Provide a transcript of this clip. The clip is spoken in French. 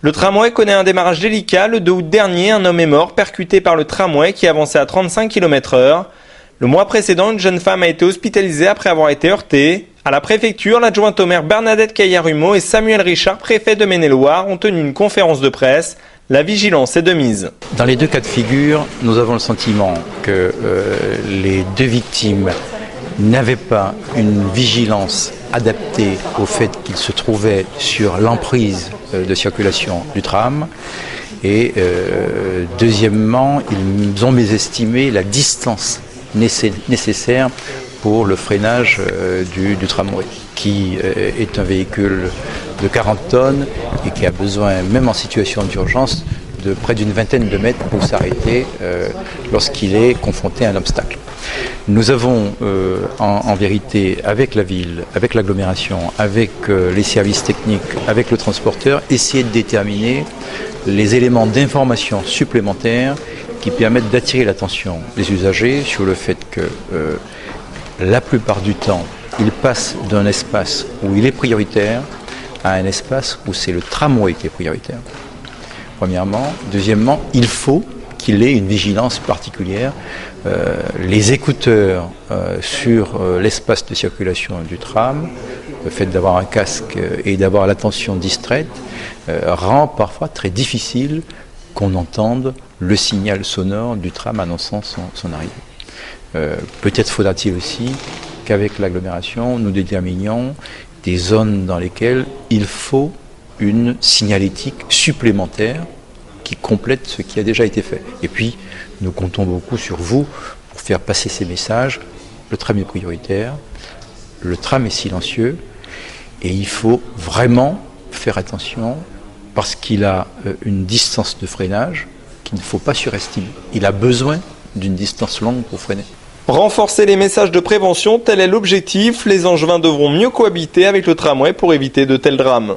Le tramway connaît un démarrage délicat. Le 2 août dernier, un homme est mort percuté par le tramway qui avançait à 35 km/h. Le mois précédent, une jeune femme a été hospitalisée après avoir été heurtée. À la préfecture, l'adjointe au maire Bernadette Caillat-Rumeau et Samuel Richard, préfet de Maine-et-Loire, ont tenu une conférence de presse. La vigilance est de mise. Dans les deux cas de figure, nous avons le sentiment que les deux victimes n'avaient pas une vigilance adaptée au fait qu'ils se trouvaient sur l'emprise de circulation du tram. Et deuxièmement, ils ont mésestimé la distance nécessaire pour le freinage du tramway, qui est un véhicule de 40 tonnes et qui a besoin, même en situation d'urgence, de près d'une vingtaine de mètres pour s'arrêter lorsqu'il est confronté à un obstacle. Nous avons en vérité, avec la ville, avec l'agglomération, avec les services techniques, avec le transporteur, essayé de déterminer les éléments d'information supplémentaires qui permettent d'attirer l'attention des usagers sur le fait que la plupart du temps, ils passent d'un espace où il est prioritaire à un espace où c'est le tramway qui est prioritaire. Premièrement. Deuxièmement, il faut qu'il ait une vigilance particulière. Les écouteurs sur l'espace de circulation du tram, le fait d'avoir un casque et d'avoir l'attention distraite, rend parfois très difficile qu'on entende le signal sonore du tram annonçant son arrivée. Peut-être faudra-t-il aussi qu'avec l'agglomération, nous déterminions des zones dans lesquelles il faut une signalétique supplémentaire qui complète ce qui a déjà été fait. Et puis, nous comptons beaucoup sur vous pour faire passer ces messages. Le tram est prioritaire, le tram est silencieux, et il faut vraiment faire attention parce qu'il a une distance de freinage qu'il ne faut pas surestimer. Il a besoin d'une distance longue pour freiner. Renforcer les messages de prévention, tel est l'objectif. Les Angevins devront mieux cohabiter avec le tramway pour éviter de tels drames.